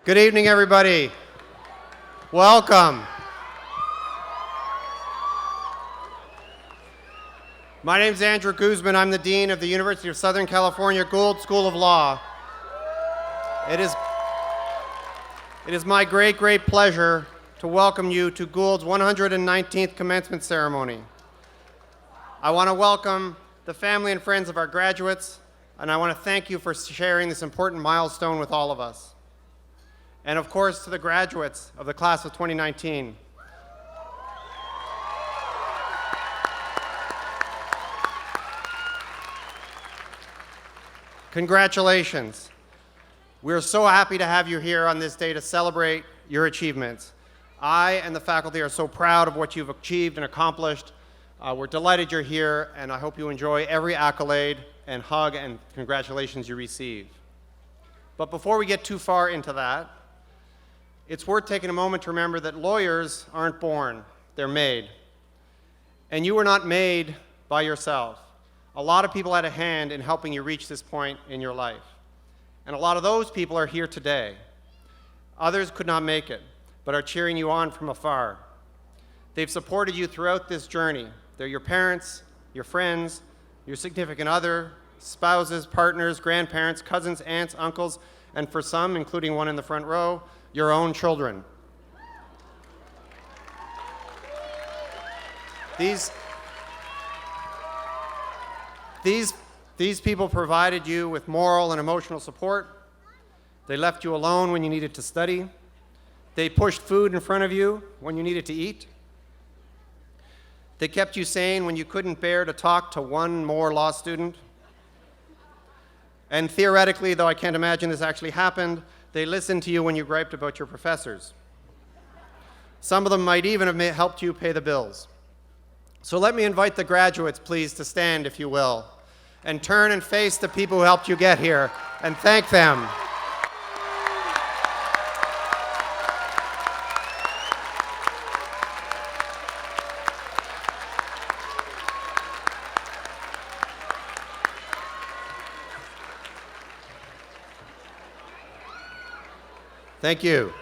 Good evening, everybody. Welcome. My name is Andrew Guzman. I'm the Dean of the University of Southern California Gould School of Law. It is my great pleasure to welcome you to Gould's 119th commencement ceremony. I want to welcome the family and friends of our graduates, and I want to thank you for sharing this important milestone with all of us. And of course, to the graduates of the class of 2019. Congratulations. We're so happy to have you here on this day to celebrate your achievements. I and the faculty are so proud of what you've achieved and accomplished. We're delighted you're here, and I hope you enjoy every accolade and hug and congratulations you receive. But before we get too far into that, it's worth taking a moment to remember that lawyers aren't born, they're made. And you were not made by yourself. A lot of people had a hand in helping you reach this point in your life. And a lot of those people are here today. Others could not make it, but are cheering you on from afar. They've supported you throughout this journey. They're your parents, your friends, your significant other, spouses, partners, grandparents, cousins, aunts, uncles, and for some, including one in the front row, your own children. These people provided you with moral and emotional support. They left you alone when you needed to study. They pushed food in front of you when you needed to eat. They kept you sane when you couldn't bear to talk to one more law student. And theoretically, though I can't imagine this actually happened, they listened to you when you griped about your professors. Some of them might even have helped you pay the bills. So let me invite the graduates, please, to stand, if you will, and turn and face the people who helped you get here, and thank them. Thank you.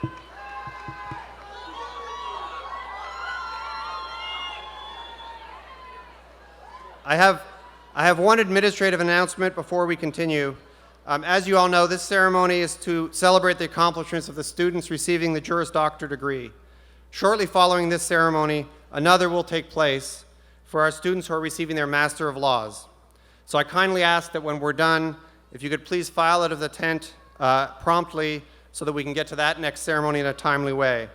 I have one administrative announcement before we continue. As you all know, this ceremony is to celebrate the accomplishments of the students receiving the Juris Doctor degree. Shortly following this ceremony, another will take place for our students who are receiving their Master of Laws. So I kindly ask that when we're done, if you could please file out of the tent promptly so that we can get to that next ceremony in a timely way.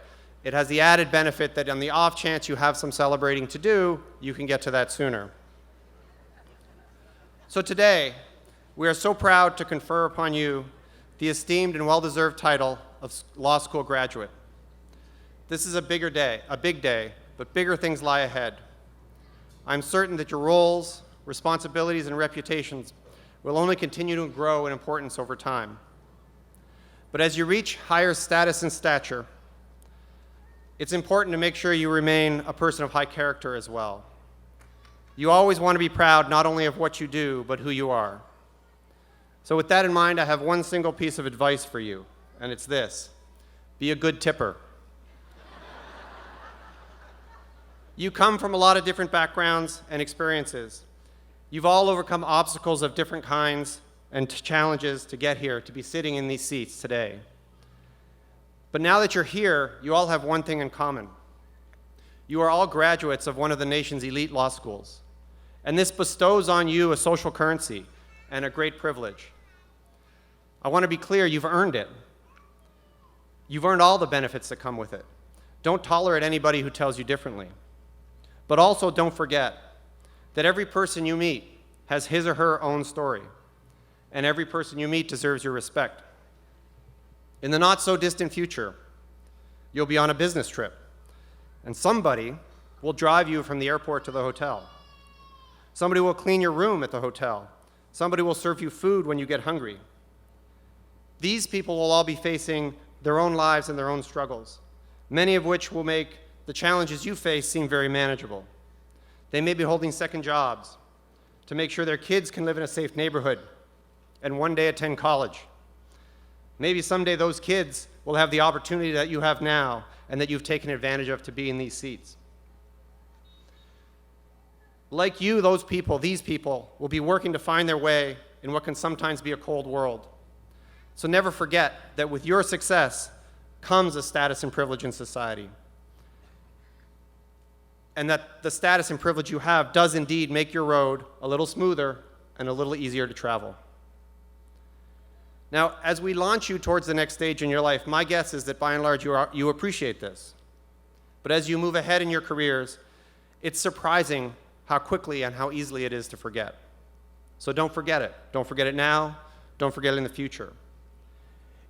It has the added benefit that on the off chance you have some celebrating to do, you can get to that sooner. So today, we are so proud to confer upon you the esteemed and well-deserved title of law school graduate. This is a big day, but bigger things lie ahead. I'm certain that your roles, responsibilities, and reputations will only continue to grow in importance over time. But as you reach higher status and stature, it's important to make sure you remain a person of high character as well. You always want to be proud not only of what you do, but who you are. So with that in mind, I have one single piece of advice for you, and it's this: be a good tipper. You come from a lot of different backgrounds and experiences. You've all overcome obstacles of different kinds and challenges to get here, to be sitting in these seats today. But now that you're here, you all have one thing in common. You are all graduates of one of the nation's elite law schools, and this bestows on you a social currency and a great privilege. I want to be clear, you've earned it. You've earned all the benefits that come with it. Don't tolerate anybody who tells you differently. But also don't forget that every person you meet has his or her own story, and every person you meet deserves your respect. In the not-so-distant future, you'll be on a business trip, and somebody will drive you from the airport to the hotel. Somebody will clean your room at the hotel. Somebody will serve you food when you get hungry. These people will all be facing their own lives and their own struggles, many of which will make the challenges you face seem very manageable. They may be holding second jobs to make sure their kids can live in a safe neighborhood and one day attend college. Maybe someday those kids will have the opportunity that you have now and that you've taken advantage of to be in these seats. Like you, these people, will be working to find their way in what can sometimes be a cold world. So never forget that with your success comes a status and privilege in society. And that the status and privilege you have does indeed make your road a little smoother and a little easier to travel. Now, as we launch you towards the next stage in your life, my guess is that by and large you appreciate this. But as you move ahead in your careers, it's surprising how quickly and how easily it is to forget. So don't forget it. Don't forget it now. Don't forget it in the future.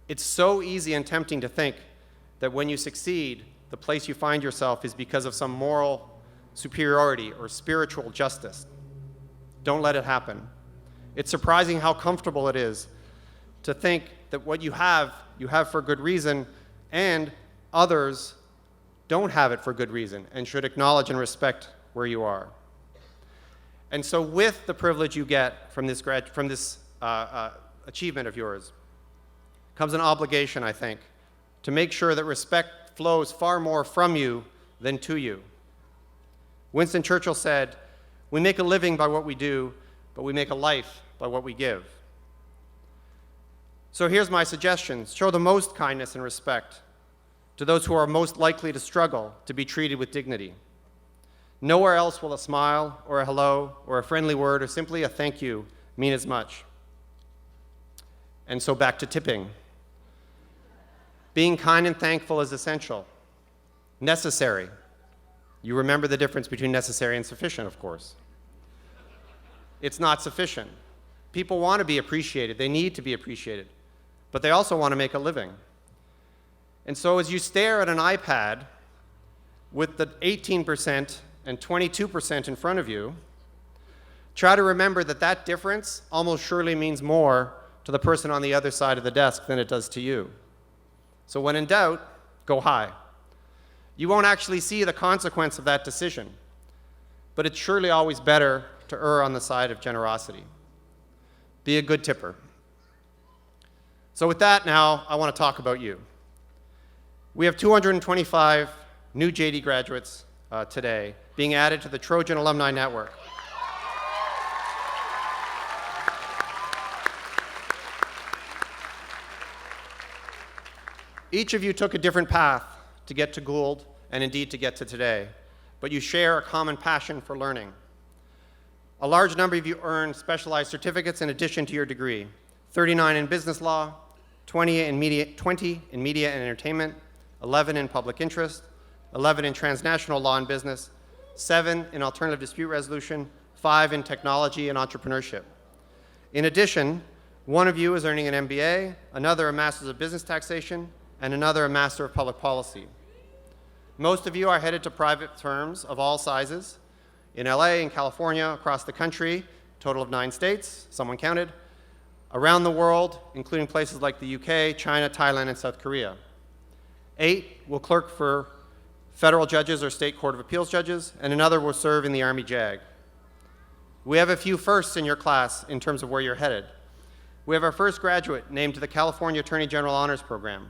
It's so easy and tempting to think that when you succeed, the place you find yourself is because of some moral superiority or spiritual justice. Don't let it happen. It's surprising how comfortable it is to think that what you have for good reason, and others don't have it for good reason and should acknowledge and respect where you are. And so with the privilege you get from this achievement of yours comes an obligation, I think, to make sure that respect flows far more from you than to you. Winston Churchill said, "We make a living by what we do, but we make a life by what we give." So here's my suggestions. Show the most kindness and respect to those who are most likely to struggle to be treated with dignity. Nowhere else will a smile or a hello or a friendly word or simply a thank you mean as much. And so back to tipping. Being kind and thankful is essential. Necessary. You remember the difference between necessary and sufficient, of course. It's not sufficient. People want to be appreciated. They need to be appreciated. But they also want to make a living. And so as you stare at an iPad with the 18% and 22% in front of you, try to remember that that difference almost surely means more to the person on the other side of the desk than it does to you. So when in doubt, go high. You won't actually see the consequence of that decision, but it's surely always better to err on the side of generosity. Be a good tipper. So with that now, I want to talk about you. We have 225 new JD graduates today being added to the Trojan Alumni Network. Each of you took a different path to get to Gould and indeed to get to today, but you share a common passion for learning. A large number of you earned specialized certificates in addition to your degree, 39 in business law, 20 in media and entertainment, 11 in public interest, 11 in transnational law and business, 7 in alternative dispute resolution, 5 in technology and entrepreneurship. In addition, one of you is earning an MBA, another a Master's of Business Taxation, and another a Master of Public Policy. Most of you are headed to private firms of all sizes in LA, in California, across the country, total of 9 states, someone counted, around the world, including places like the UK, China, Thailand, and South Korea. 8 will clerk for federal judges or state court of appeals judges, and another will serve in the Army JAG. We have a few firsts in your class in terms of where you're headed. We have our first graduate named to the California Attorney General Honors Program,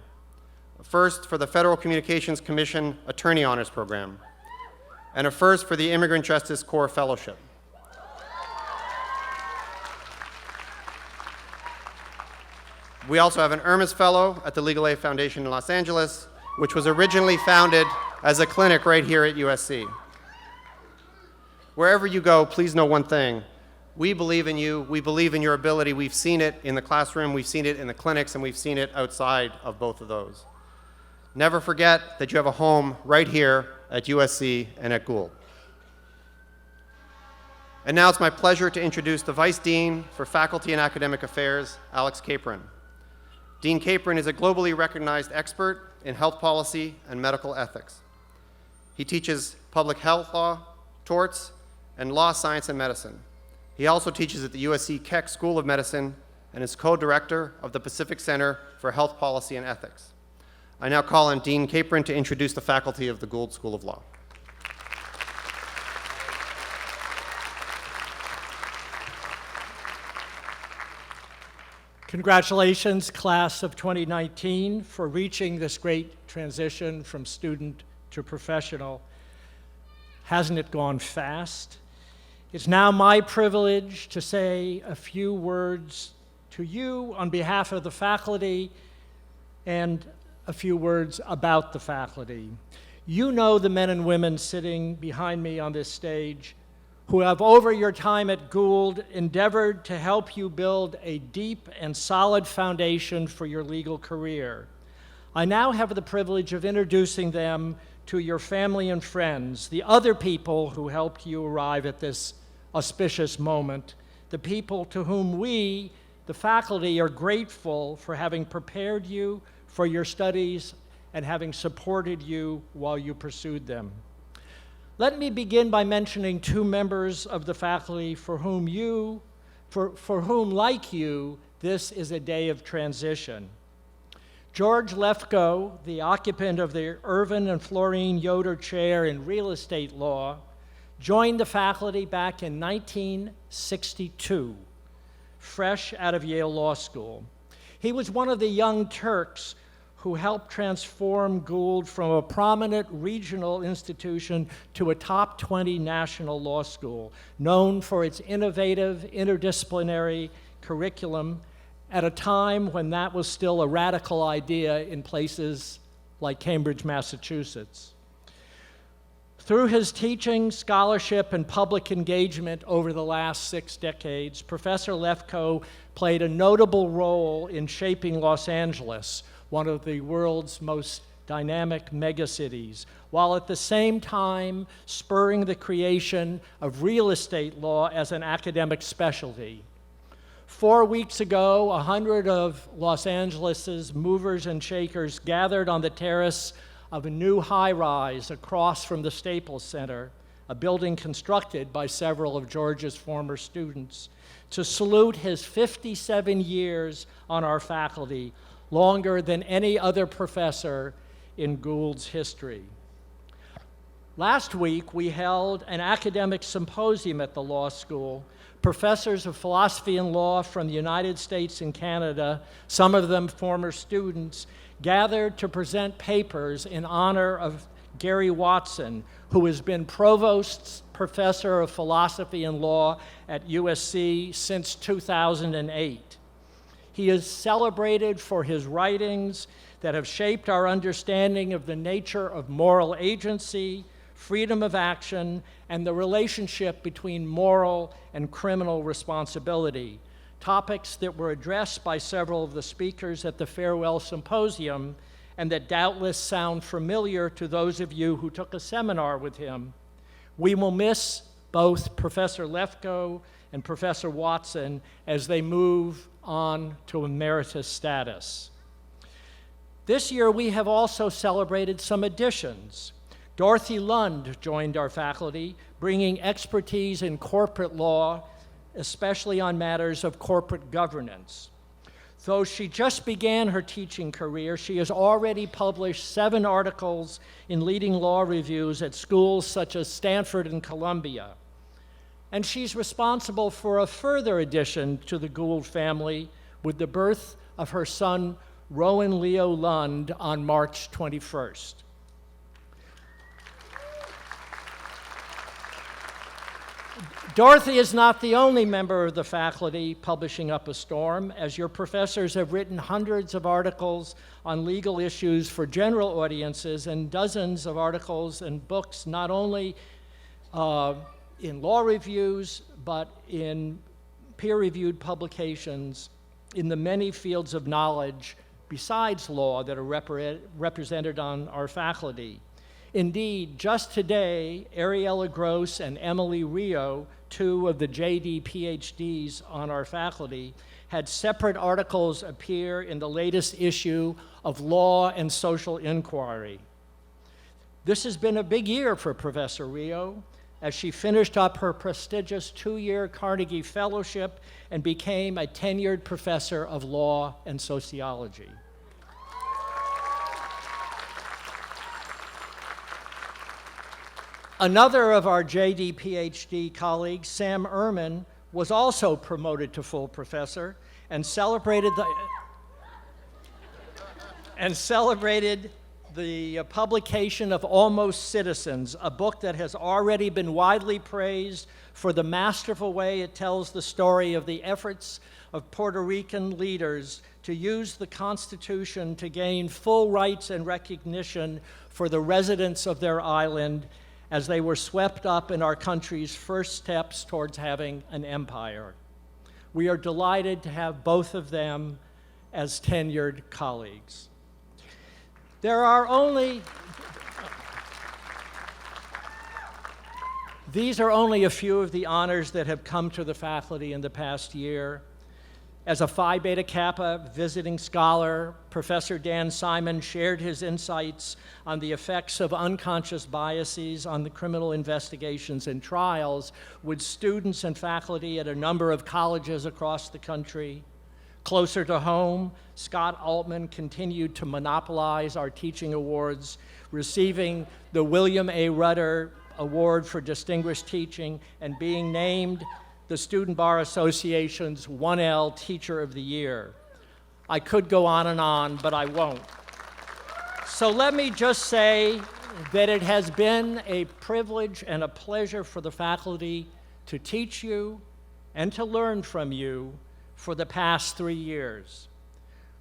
a first for the Federal Communications Commission Attorney Honors Program, and a first for the Immigrant Justice Corps Fellowship. We also have an Ermis Fellow at the Legal Aid Foundation in Los Angeles, which was originally founded as a clinic right here at USC. Wherever you go, please know one thing. We believe in you. We believe in your ability. We've seen it in the classroom, we've seen it in the clinics, and we've seen it outside of both of those. Never forget that you have a home right here at USC and at Gould. And now it's my pleasure to introduce the Vice Dean for Faculty and Academic Affairs, Alex Capron. Dean Capron is a globally recognized expert in health policy and medical ethics. He teaches public health law, torts, and law, science, and medicine. He also teaches at the USC Keck School of Medicine and is co-director of the Pacific Center for Health Policy and Ethics. I now call on Dean Capron to introduce the faculty of the Gould School of Law. Congratulations, class of 2019, for reaching this great transition from student to professional. Hasn't it gone fast? It's now my privilege to say a few words to you on behalf of the faculty and a few words about the faculty. You know the men and women sitting behind me on this stage who have, over your time at Gould, endeavored to help you build a deep and solid foundation for your legal career. I now have the privilege of introducing them to your family and friends, the other people who helped you arrive at this auspicious moment, the people to whom we, the faculty, are grateful for having prepared you for your studies and having supported you while you pursued them. Let me begin by mentioning two members of the faculty for whom, like you, this is a day of transition. George Lefkoe, the occupant of the Irvin and Florine Yoder Chair in Real Estate Law, joined the faculty back in 1962, fresh out of Yale Law School. He was one of the young Turks who helped transform Gould from a prominent regional institution to a top 20 national law school, known for its innovative, interdisciplinary curriculum at a time when that was still a radical idea in places like Cambridge, Massachusetts. Through his teaching, scholarship, and public engagement over the last 6 decades, Professor Lefkoe played a notable role in shaping Los Angeles, one of the world's most dynamic megacities, while at the same time spurring the creation of real estate law as an academic specialty. 4 weeks ago, 100 of Los Angeles's movers and shakers gathered on the terrace of a new high-rise across from the Staples Center, a building constructed by several of George's former students, to salute his 57 years on our faculty, longer than any other professor in Gould's history. Last week, we held an academic symposium at the law school. Professors of philosophy and law from the United States and Canada, some of them former students, gathered to present papers in honor of Gary Watson, who has been Provost's Professor of Philosophy and Law at USC since 2008. He is celebrated for his writings that have shaped our understanding of the nature of moral agency, freedom of action, and the relationship between moral and criminal responsibility, topics that were addressed by several of the speakers at the farewell symposium and that doubtless sound familiar to those of you who took a seminar with him. We will miss both Professor Lefkoe and Professor Watson as they move on to emeritus status. This year, we have also celebrated some additions. Dorothy Lund joined our faculty, bringing expertise in corporate law, especially on matters of corporate governance. Though she just began her teaching career, she has already published 7 articles in leading law reviews at schools such as Stanford and Columbia. And she's responsible for a further addition to the Gould family with the birth of her son, Rowan Leo Lund, on March 21st. Dorothy is not the only member of the faculty publishing up a storm, as your professors have written hundreds of articles on legal issues for general audiences and dozens of articles and books, not only in law reviews, but in peer-reviewed publications in the many fields of knowledge besides law that are represented on our faculty. Indeed, just today, Ariella Gross and Emily Rio, 2 of the JD PhDs on our faculty, had separate articles appear in the latest issue of Law and Social Inquiry. This has been a big year for Professor Rio, as she finished up her prestigious 2-year Carnegie Fellowship and became a tenured professor of law and sociology. Another of our JD PhD colleagues, Sam Ehrman, was also promoted to full professor and celebrated the publication of Almost Citizens, a book that has already been widely praised for the masterful way it tells the story of the efforts of Puerto Rican leaders to use the Constitution to gain full rights and recognition for the residents of their island as they were swept up in our country's first steps towards having an empire. We are delighted to have both of them as tenured colleagues. These are only a few of the honors that have come to the faculty in the past year. As a Phi Beta Kappa visiting scholar, Professor Dan Simon shared his insights on the effects of unconscious biases on the criminal investigations and trials with students and faculty at a number of colleges across the country. Closer to home, Scott Altman continued to monopolize our teaching awards, receiving the William A. Rudder Award for Distinguished Teaching and being named the Student Bar Association's 1L Teacher of the Year. I could go on, but I won't. So let me just say that it has been a privilege and a pleasure for the faculty to teach you and to learn from you for the past 3 years.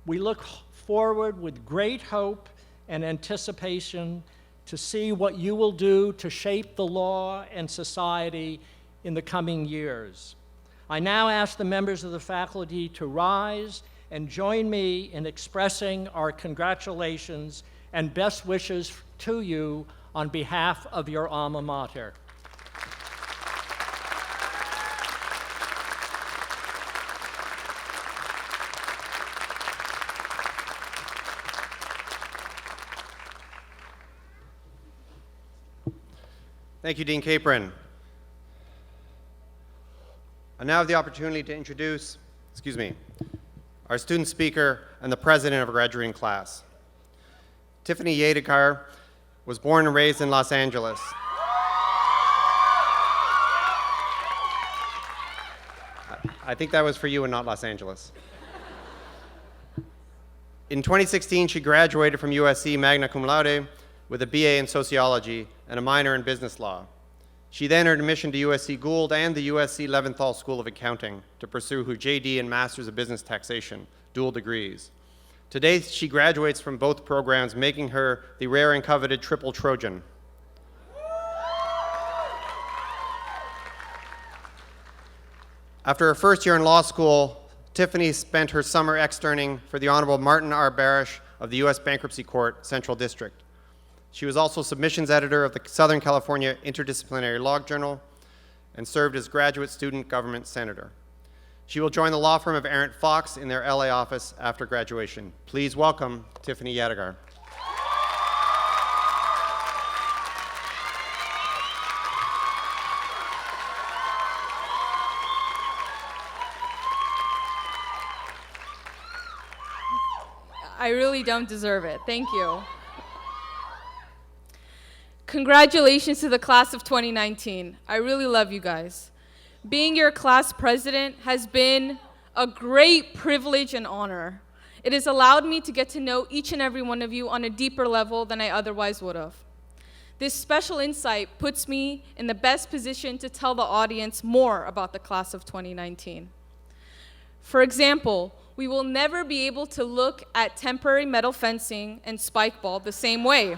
We look forward with great hope and anticipation to see what you will do to shape the law and society in the coming years. I now ask the members of the faculty to rise and join me in expressing our congratulations and best wishes to you on behalf of your alma mater. Thank you, Dean Capron. I now have the opportunity to introduce, our student speaker and the president of our graduating class. Tiffany Yedekar was born and raised in Los Angeles. I think that was for you and not Los Angeles. In 2016, she graduated from USC magna cum laude with a BA in sociology and a minor in business law. She then earned admission to USC Gould and the USC Leventhal School of Accounting to pursue her JD and Masters of Business Taxation, dual degrees. Today, she graduates from both programs, making her the rare and coveted triple Trojan. After her first year in law school, Tiffany spent her summer externing for the Honorable Martin R. Barish of the U.S. Bankruptcy Court, Central District. She was also submissions editor of the Southern California Interdisciplinary Law Journal and served as graduate student government senator. She will join the law firm of Arent Fox in their LA office after graduation. Please welcome Tiffany Yedekar. I really don't deserve it. Thank you. Congratulations to the class of 2019. I really love you guys. Being your class president has been a great privilege and honor. It has allowed me to get to know each and every one of you on a deeper level than I otherwise would have. This special insight puts me in the best position to tell the audience more about the class of 2019. For example, we will never be able to look at temporary metal fencing and spike ball the same way.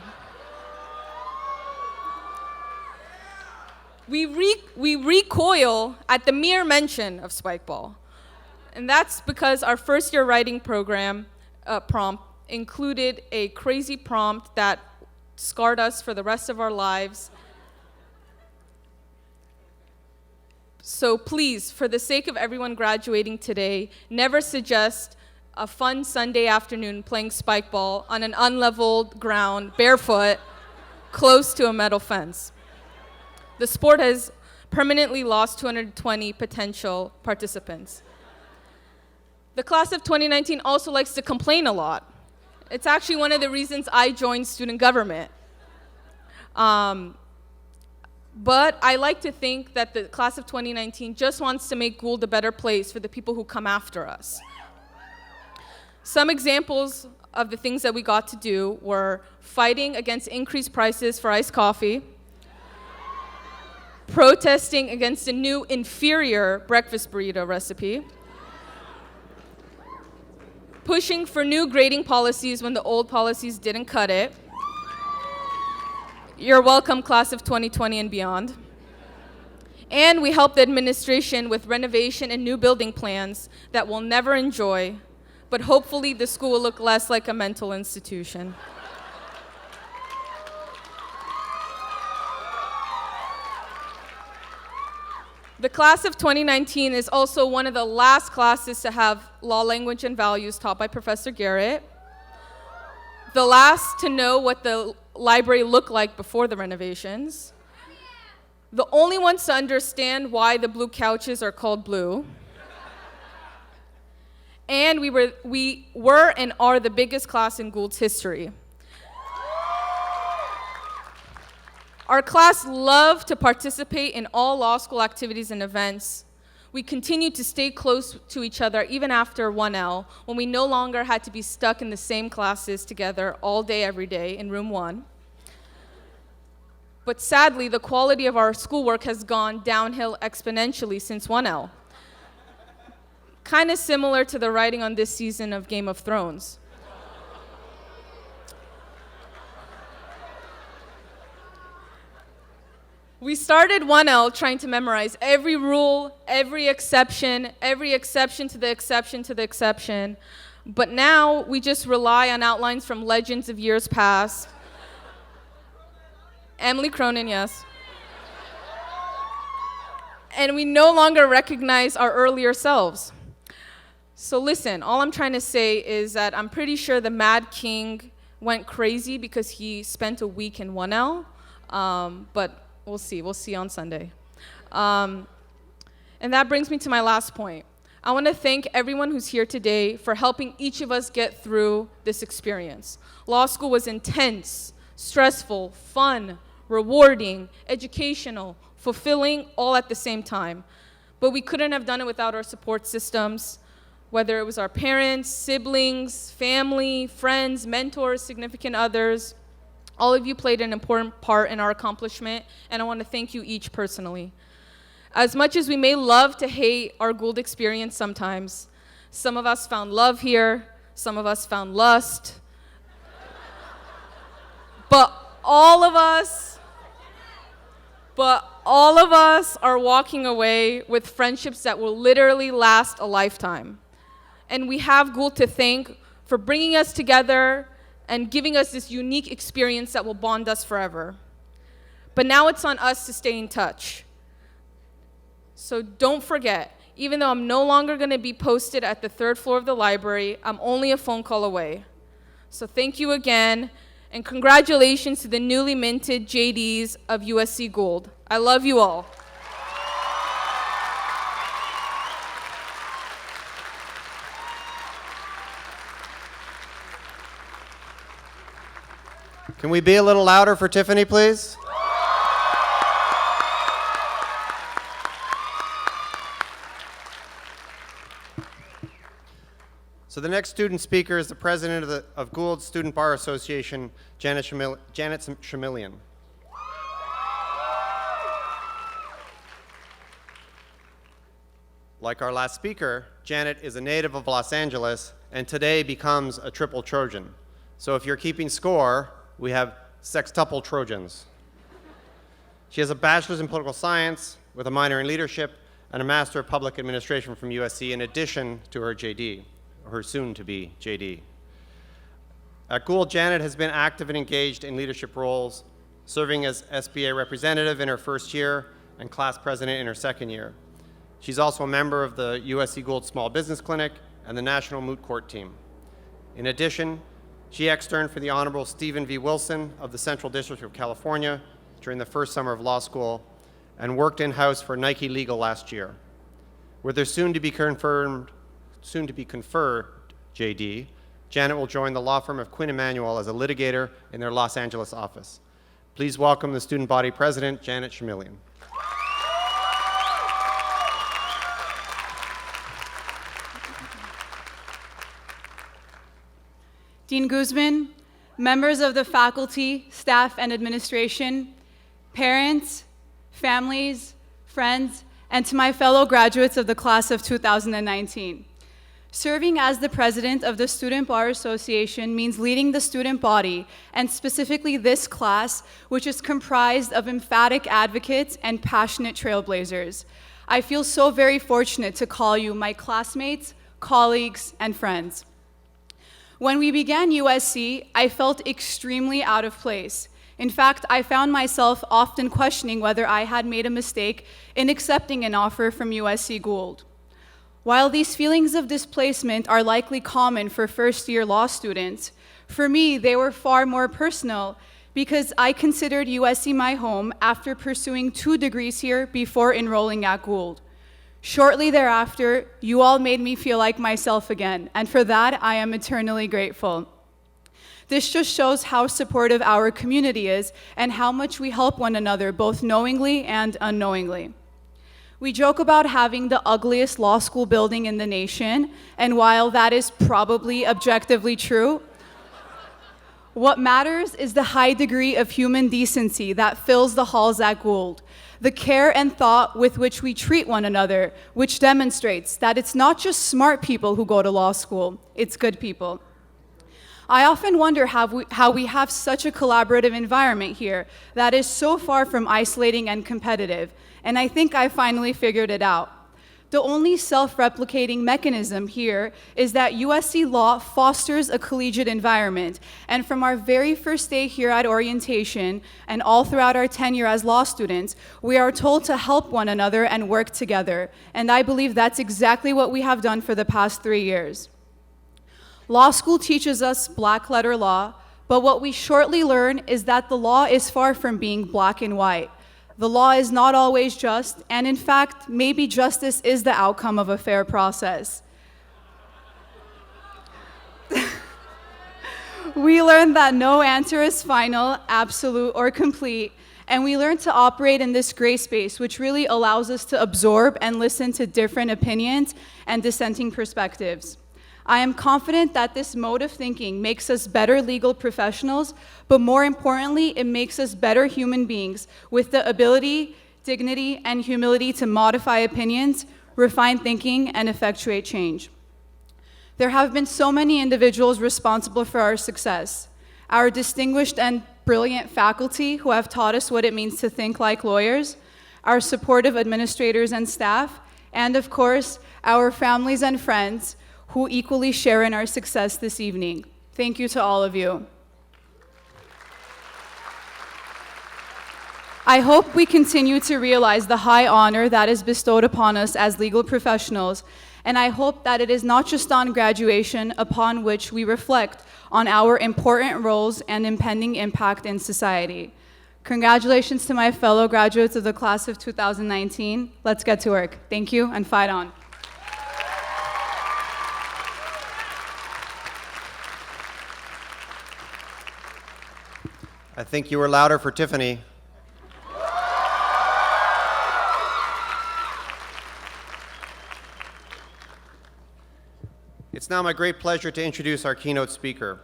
We recoil at the mere mention of spike ball. And that's because our first year writing program prompt included a crazy prompt that scarred us for the rest of our lives. So please, for the sake of everyone graduating today, never suggest a fun Sunday afternoon playing spike ball on an unleveled ground, barefoot, close to a metal fence. The sport has permanently lost 220 potential participants. The class of 2019 also likes to complain a lot. It's actually one of the reasons I joined student government. But I like to think that the class of 2019 just wants to make Gould a better place for the people who come after us. Some examples of the things that we got to do were fighting against increased prices for iced coffee, protesting against a new inferior breakfast burrito recipe, pushing for new grading policies when the old policies didn't cut it. You're welcome, class of 2020 and beyond. And we helped the administration with renovation and new building plans that we'll never enjoy, but hopefully the school will look less like a mental institution. The class of 2019 is also one of the last classes to have law, language, and values taught by Professor Garrett. The last to know what the library looked like before the renovations. The only ones to understand why the blue couches are called blue. And we were and are the biggest class in Gould's history. Our class loved to participate in all law school activities and events. We continued to stay close to each other even after 1L, when we no longer had to be stuck in the same classes together all day, every day in room 1. But sadly, the quality of our schoolwork has gone downhill exponentially since 1L. Kind of similar to the writing on this season of Game of Thrones. We started 1L trying to memorize every rule, every exception to the exception to the exception. But now we just rely on outlines from legends of years past. Emily Cronin, yes. And we no longer recognize our earlier selves. So listen, all I'm trying to say is that I'm pretty sure the Mad King went crazy because he spent a week in 1L, but we'll see on Sunday. And that brings me to my last point. I want to thank everyone who's here today for helping each of us get through this experience. Law school was intense, stressful, fun, rewarding, educational, fulfilling, all at the same time. But we couldn't have done it without our support systems, whether it was our parents, siblings, family, friends, mentors, significant others. All of you played an important part in our accomplishment, and I want to thank you each personally. As much as we may love to hate our Gould experience sometimes, some of us found love here, some of us found lust, but all of us are walking away with friendships that will literally last a lifetime. And we have Gould to thank for bringing us together and giving us this unique experience that will bond us forever. But now it's on us to stay in touch. So don't forget, even though I'm no longer going to be posted at the 3rd floor of the library, I'm only a phone call away. So thank you again, and congratulations to the newly minted JDs of USC Gould. I love you all. Can we be a little louder for Tiffany, please? So the next student speaker is the president of Gould Student Bar Association, Janet Shamilian. Like our last speaker, Janet is a native of Los Angeles and today becomes a triple Trojan. So if you're keeping score, we have sextuple Trojans. She has a bachelor's in political science with a minor in leadership and a master of public administration from USC in addition to her JD, or her soon-to-be JD. At Gould, Janet has been active and engaged in leadership roles, serving as SBA representative in her first year and class president in her second year. She's also a member of the USC Gould Small Business Clinic and the National Moot Court Team. In addition, she externed for the Honorable Stephen V. Wilson of the Central District of California during the first summer of law school and worked in-house for Nike Legal last year. With their soon-to-be conferred JD, Janet will join the law firm of Quinn Emanuel as a litigator in their Los Angeles office. Please welcome the student body president, Janet Shamilian. Dean Guzman, members of the faculty, staff, and administration, parents, families, friends, and to my fellow graduates of the class of 2019. Serving as the president of the Student Bar Association means leading the student body, and specifically this class, which is comprised of emphatic advocates and passionate trailblazers. I feel so very fortunate to call you my classmates, colleagues, and friends. When we began USC, I felt extremely out of place. In fact, I found myself often questioning whether I had made a mistake in accepting an offer from USC Gould. While these feelings of displacement are likely common for first-year law students, for me, they were far more personal because I considered USC my home after pursuing 2 degrees here before enrolling at Gould. Shortly thereafter, you all made me feel like myself again, and for that, I am eternally grateful. This just shows how supportive our community is and how much we help one another, both knowingly and unknowingly. We joke about having the ugliest law school building in the nation, and while that is probably objectively true, what matters is the high degree of human decency that fills the halls at Gould, the care and thought with which we treat one another, which demonstrates that it's not just smart people who go to law school, it's good people. I often wonder how we have such a collaborative environment here that is so far from isolating and competitive, and I think I finally figured it out. The only self-replicating mechanism here is that USC Law fosters a collegiate environment, and from our very first day here at orientation and all throughout our tenure as law students, we are told to help one another and work together, and I believe that's exactly what we have done for the past 3 years. Law school teaches us black-letter law, but what we shortly learn is that the law is far from being black and white. The law is not always just, and in fact, maybe justice is the outcome of a fair process. We learn that no answer is final, absolute, or complete, and we learn to operate in this gray space, which really allows us to absorb and listen to different opinions and dissenting perspectives. I am confident that this mode of thinking makes us better legal professionals, but more importantly, it makes us better human beings with the ability, dignity, and humility to modify opinions, refine thinking, and effectuate change. There have been so many individuals responsible for our success. Our distinguished and brilliant faculty who have taught us what it means to think like lawyers, our supportive administrators and staff, and of course, our families and friends who equally share in our success this evening. Thank you to all of you. I hope we continue to realize the high honor that is bestowed upon us as legal professionals, and I hope that it is not just on graduation upon which we reflect on our important roles and impending impact in society. Congratulations to my fellow graduates of the class of 2019. Let's get to work. Thank you, and fight on. I think you were louder for Tiffany. It's now my great pleasure to introduce our keynote speaker,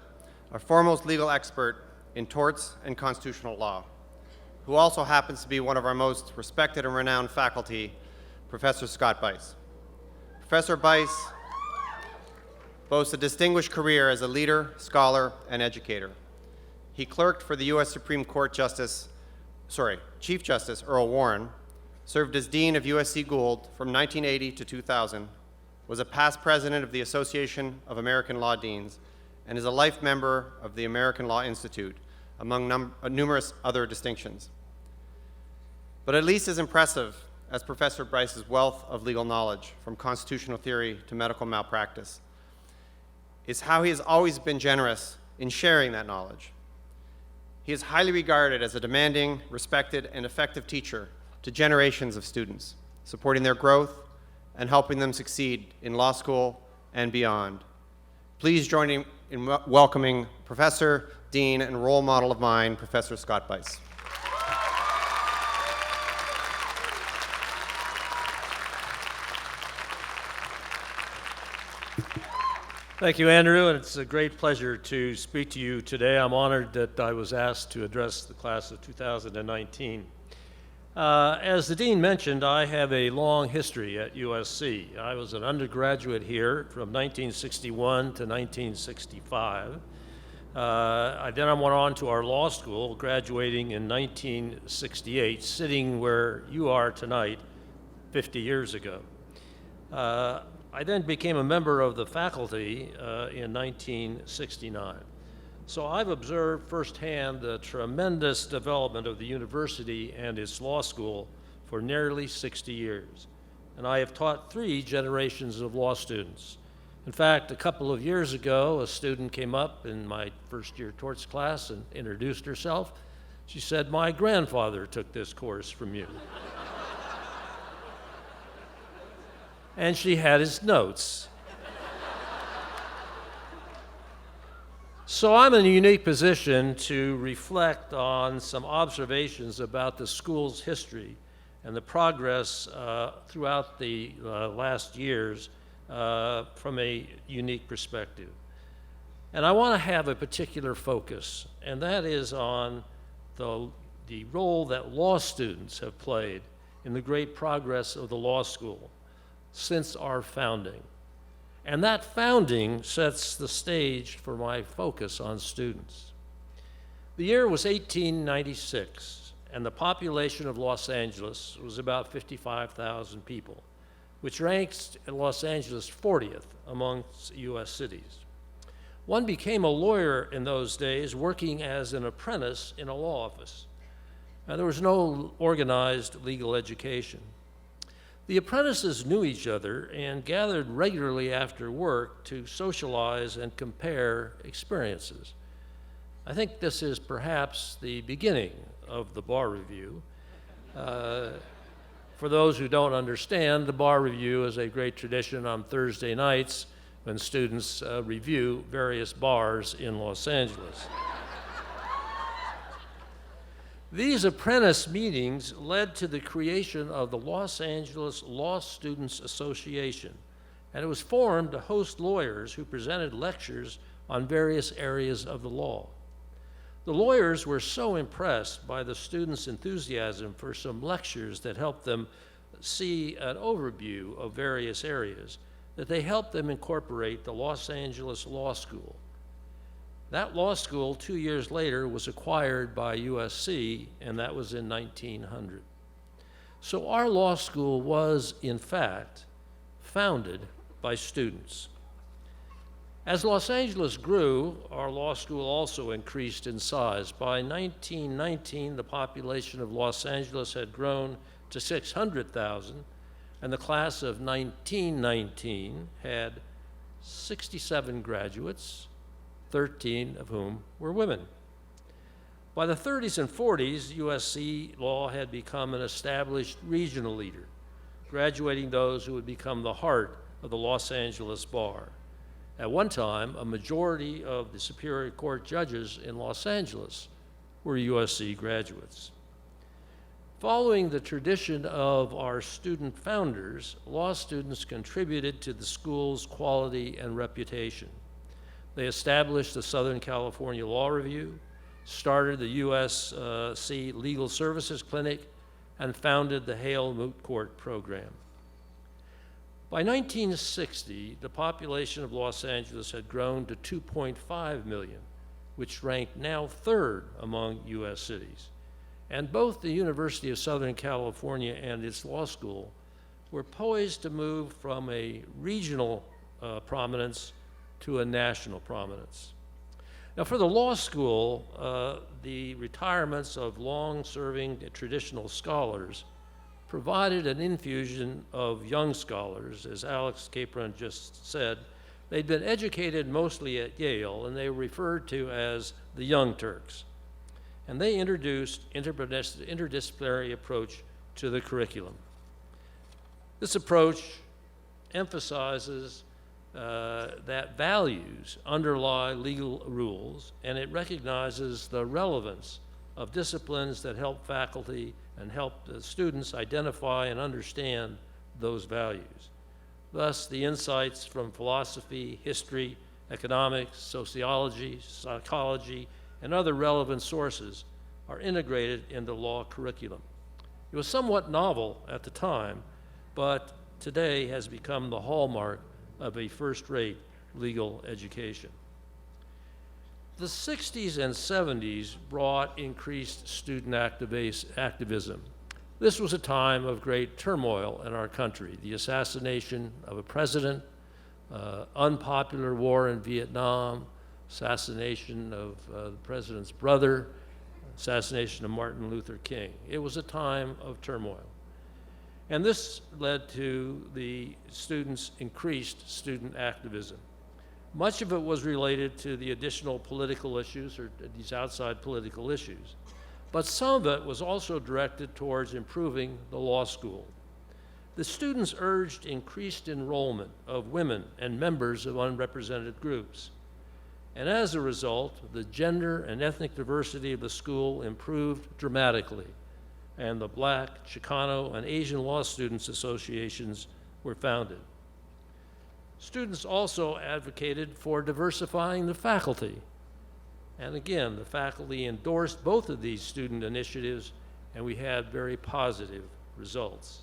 a foremost legal expert in torts and constitutional law, who also happens to be one of our most respected and renowned faculty, Professor Scott Bice. Professor Bice boasts a distinguished career as a leader, scholar, and educator. He clerked for the U.S. Supreme Court Chief Justice Earl Warren, served as Dean of USC Gould from 1980 to 2000, was a past president of the Association of American Law Deans, and is a life member of the American Law Institute, among numerous other distinctions. But at least as impressive as Professor Bice's wealth of legal knowledge, from constitutional theory to medical malpractice, is how he has always been generous in sharing that knowledge. He is highly regarded as a demanding, respected, and effective teacher to generations of students, supporting their growth and helping them succeed in law school and beyond. Please join me in welcoming Professor, Dean, and role model of mine, Professor Scott Bice. Thank you, Andrew, and it's a great pleasure to speak to you today. I'm honored that I was asked to address the class of 2019. As the dean mentioned, I have a long history at USC. I was an undergraduate here from 1961 to 1965. Then I went on to our law school, graduating in 1968, sitting where you are tonight 50 years ago. I then became a member of the faculty in 1969. So I've observed firsthand the tremendous development of the university and its law school for nearly 60 years. And I have taught 3 generations of law students. In fact, a couple of years ago, a student came up in my first year torts class and introduced herself. She said, "My grandfather took this course from you." And she had his notes. So I'm in a unique position to reflect on some observations about the school's history and the progress throughout the last years from a unique perspective. And I want to have a particular focus, and that is on the role that law students have played in the great progress of the law school since our founding. And that founding sets the stage for my focus on students. The year was 1896, and the population of Los Angeles was about 55,000 people, which ranks Los Angeles 40th amongst U.S. cities. One became a lawyer in those days, working as an apprentice in a law office. Now, there was no organized legal education. The apprentices knew each other and gathered regularly after work to socialize and compare experiences. I think this is perhaps the beginning of the bar review. For those who don't understand, the bar review is a great tradition on Thursday nights when students review various bars in Los Angeles. These apprentice meetings led to the creation of the Los Angeles Law Students Association, and it was formed to host lawyers who presented lectures on various areas of the law. The lawyers were so impressed by the students' enthusiasm for some lectures that helped them see an overview of various areas that they helped them incorporate the Los Angeles Law School. That law school, 2 years later, was acquired by USC, and that was in 1900. So our law school was, in fact, founded by students. As Los Angeles grew, our law school also increased in size. By 1919, the population of Los Angeles had grown to 600,000, and the class of 1919 had 67 graduates, 13 of whom were women. By the 30s and 40s, USC Law had become an established regional leader, graduating those who would become the heart of the Los Angeles bar. At one time, a majority of the Superior Court judges in Los Angeles were USC graduates. Following the tradition of our student founders, law students contributed to the school's quality and reputation. They established the Southern California Law Review, started the USC Legal Services Clinic, and founded the Hale Moot Court program. By 1960, the population of Los Angeles had grown to 2.5 million, which ranked now 3rd among U.S. cities. And both the University of Southern California and its law school were poised to move from a regional prominence to a national prominence. Now, for the law school, the retirements of long-serving traditional scholars provided an infusion of young scholars. As Alex Capron just said, they'd been educated mostly at Yale, and they were referred to as the Young Turks. And they introduced interdisciplinary approach to the curriculum. This approach emphasizes that values underlie legal rules, and it recognizes the relevance of disciplines that help faculty and help the students identify and understand those values. Thus, the insights from philosophy, history, economics, sociology, psychology, and other relevant sources are integrated into law curriculum. It was somewhat novel at the time, but today has become the hallmark of a first-rate legal education. The 60s and 70s brought increased student activism. This was a time of great turmoil in our country: the assassination of a president, unpopular war in Vietnam, assassination of the president's brother, assassination of Martin Luther King. It was a time of turmoil. And this led to the students' increased student activism. Much of it was related to the additional political issues, or these outside political issues, but some of it was also directed towards improving the law school. The students urged increased enrollment of women and members of unrepresented groups. And as a result, the gender and ethnic diversity of the school improved dramatically, and the Black, Chicano, and Asian Law Students Associations were founded. Students also advocated for diversifying the faculty. And again, the faculty endorsed both of these student initiatives, and we had very positive results.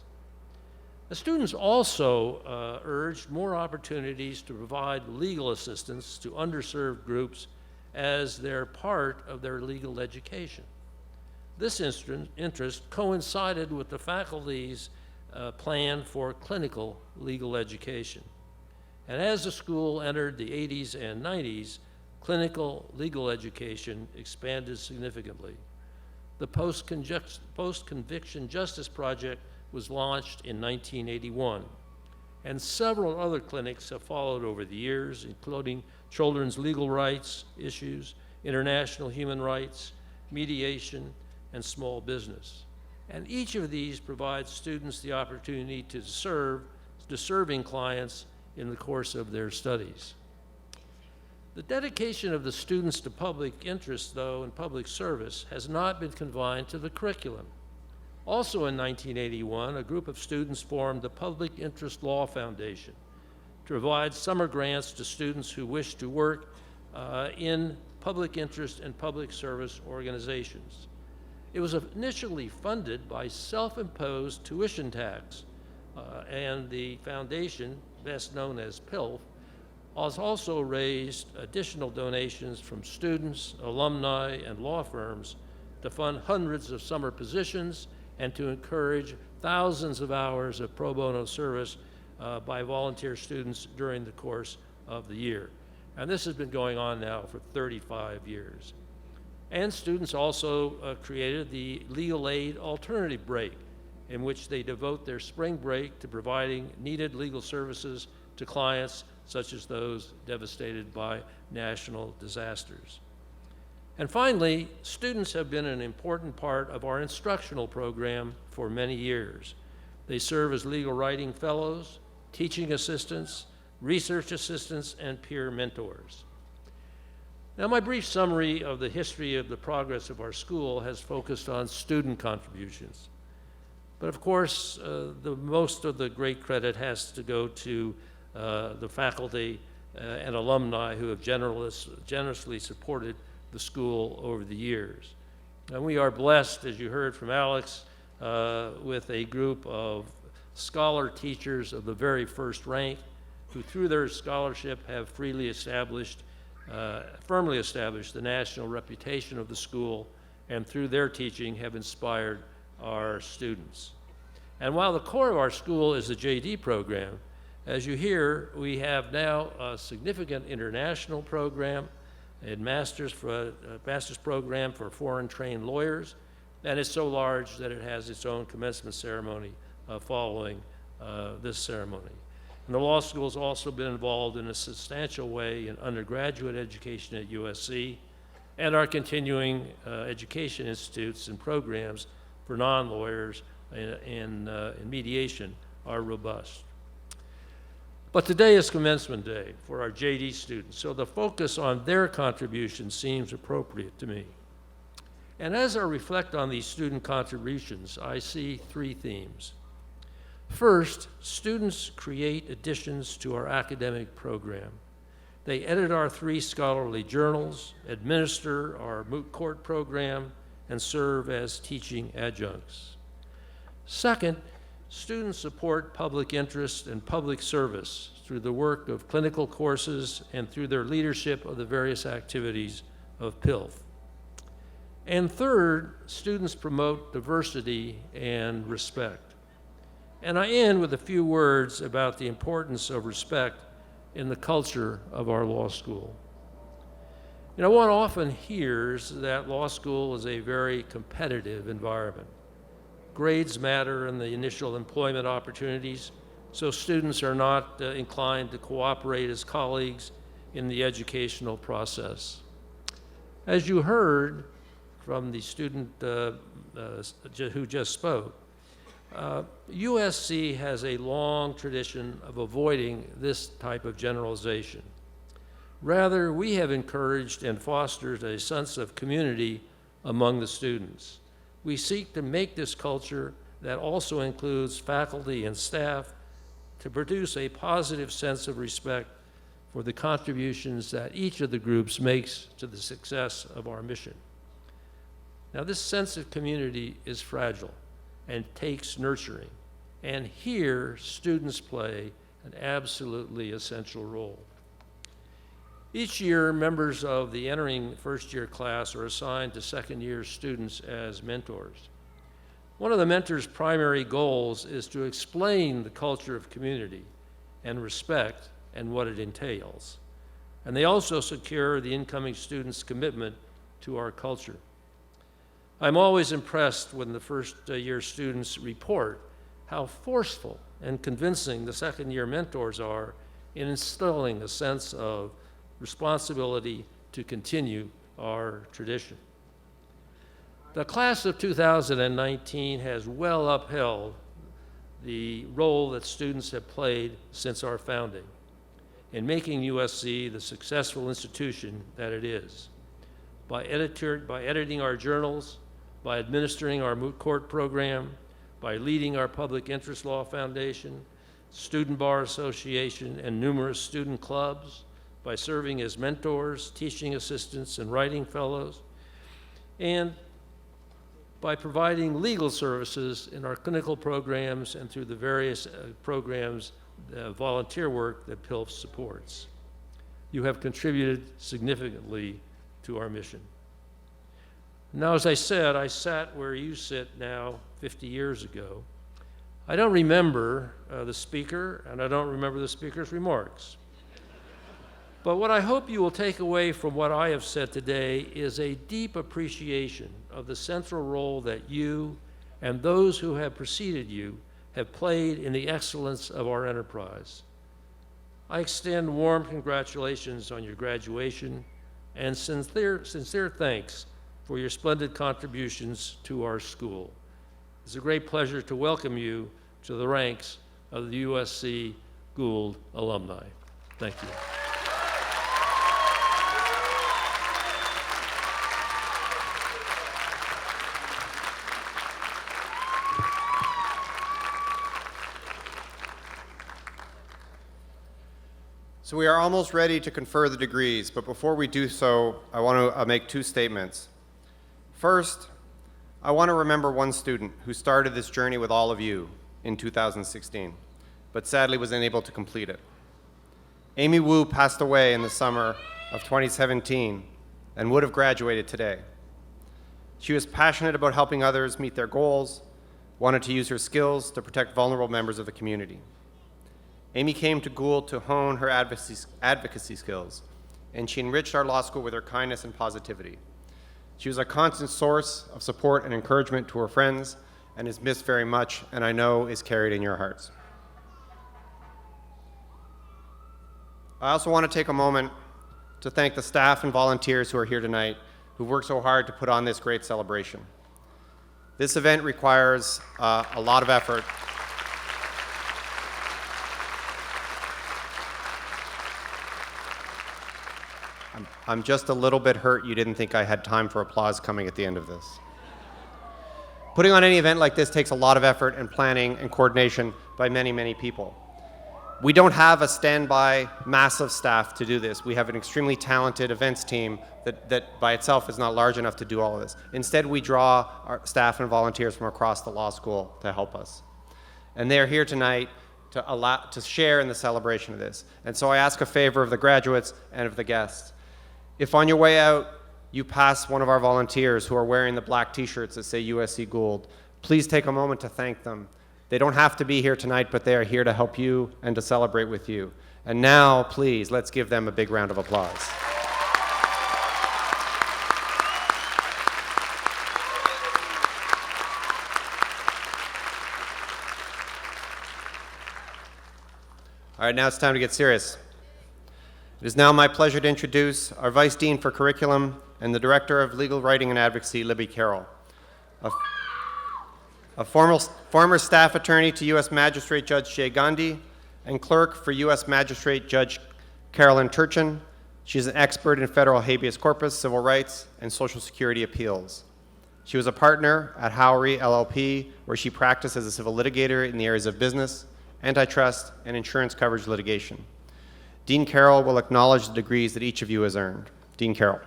The students also urged more opportunities to provide legal assistance to underserved groups as their part of their legal education. This interest coincided with the faculty's plan for clinical legal education. And as the school entered the 80s and 90s, clinical legal education expanded significantly. The Post-Conviction Justice Project was launched in 1981, and several other clinics have followed over the years, including children's legal rights issues, international human rights, mediation, and small business. And each of these provides students the opportunity to serving clients in the course of their studies. The dedication of the students to public interest, though, and public service has not been confined to the curriculum. Also in 1981, a group of students formed the Public Interest Law Foundation to provide summer grants to students who wish to work in public interest and public service organizations. It was initially funded by self-imposed tuition tax, and the foundation, best known as PILF, has also raised additional donations from students, alumni, and law firms to fund hundreds of summer positions and to encourage thousands of hours of pro bono service by volunteer students during the course of the year. And this has been going on now for 35 years. And students also created the Legal Aid Alternative Break, in which they devote their spring break to providing needed legal services to clients such as those devastated by national disasters. And finally, students have been an important part of our instructional program for many years. They serve as legal writing fellows, teaching assistants, research assistants, and peer mentors. Now, my brief summary of the history of the progress of our school has focused on student contributions. But of course, most of the great credit has to go to the faculty and alumni who have generously supported the school over the years. And we are blessed, as you heard from Alex, with a group of scholar teachers of the very first rank who through their scholarship have firmly established the national reputation of the school, and through their teaching have inspired our students. And while the core of our school is the JD program, as you hear, we have now a significant international program, a master's program for foreign-trained lawyers, and it's so large that it has its own commencement ceremony following this ceremony. And the law school has also been involved in a substantial way in undergraduate education at USC, and our continuing education institutes and programs for non-lawyers in mediation are robust. But today is commencement day for our JD students, so the focus on their contributions seems appropriate to me. And as I reflect on these student contributions, I see three themes. First, students create additions to our academic program. They edit our 3 scholarly journals, administer our moot court program, and serve as teaching adjuncts. Second, students support public interest and public service through the work of clinical courses and through their leadership of the various activities of PILF. And third, students promote diversity and respect. And I end with a few words about the importance of respect in the culture of our law school. You know, one often hears that law school is a very competitive environment. Grades matter in the initial employment opportunities, so students are not inclined to cooperate as colleagues in the educational process. As you heard from the student who just spoke, USC has a long tradition of avoiding this type of generalization. Rather, we have encouraged and fostered a sense of community among the students. We seek to make this culture that also includes faculty and staff to produce a positive sense of respect for the contributions that each of the groups makes to the success of our mission. Now, this sense of community is fragile and takes nurturing, and here students play an absolutely essential role. Each year, members of the entering first-year class are assigned to second-year students as mentors. One of the mentor's primary goals is to explain the culture of community and respect and what it entails. And they also secure the incoming students' commitment to our culture. I'm always impressed when the first-year students report how forceful and convincing the second-year mentors are in instilling a sense of responsibility to continue our tradition. The class of 2019 has well upheld the role that students have played since our founding in making USC the successful institution that it is. By editing our journals, by administering our moot court program, by leading our public interest law foundation, student bar association, and numerous student clubs, by serving as mentors, teaching assistants, and writing fellows, and by providing legal services in our clinical programs and through the various programs, volunteer work that PILF supports. You have contributed significantly to our mission. Now, as I said, I sat where you sit now 50 years ago. I don't remember the speaker, and I don't remember the speaker's remarks. But what I hope you will take away from what I have said today is a deep appreciation of the central role that you and those who have preceded you have played in the excellence of our enterprise. I extend warm congratulations on your graduation and sincere thanks for your splendid contributions to our school. It's a great pleasure to welcome you to the ranks of the USC Gould alumni. Thank you. So we are almost ready to confer the degrees, but before we do so, I want to make 2 statements. First, I want to remember one student who started this journey with all of you in 2016, but sadly was unable to complete it. Amy Wu passed away in the summer of 2017 and would have graduated today. She was passionate about helping others meet their goals, wanted to use her skills to protect vulnerable members of the community. Amy came to Gould to hone her advocacy skills, and she enriched our law school with her kindness and positivity. She was a constant source of support and encouragement to her friends and is missed very much, and I know is carried in your hearts. I also want to take a moment to thank the staff and volunteers who are here tonight who worked so hard to put on this great celebration. This event requires a lot of effort. I'm just a little bit hurt you didn't think I had time for applause coming at the end of this. Putting on any event like this takes a lot of effort and planning and coordination, by many, many people. We don't have a standby massive staff to do this. We have an extremely talented events team that by itself is not large enough to do all of this. Instead, we draw our staff and volunteers from across the law school to help us. And they're here tonight to share in the celebration of this. And so I ask a favor of the graduates and of the guests. If on your way out, you pass one of our volunteers who are wearing the black t-shirts that say USC Gould, please take a moment to thank them. They don't have to be here tonight, but they are here to help you and to celebrate with you. And now, please, let's give them a big round of applause. All right, now it's time to get serious. It is now my pleasure to introduce our Vice Dean for Curriculum and the Director of Legal Writing and Advocacy, Libby Carroll. A former staff attorney to U.S. Magistrate Judge Jay Gandhi and clerk for U.S. Magistrate Judge Carolyn Turchin. She is an expert in federal habeas corpus, civil rights, and Social Security appeals. She was a partner at Howry LLP, where she practiced as a civil litigator in the areas of business, antitrust, and insurance coverage litigation. Dean Carroll will acknowledge the degrees that each of you has earned. Dean Carroll.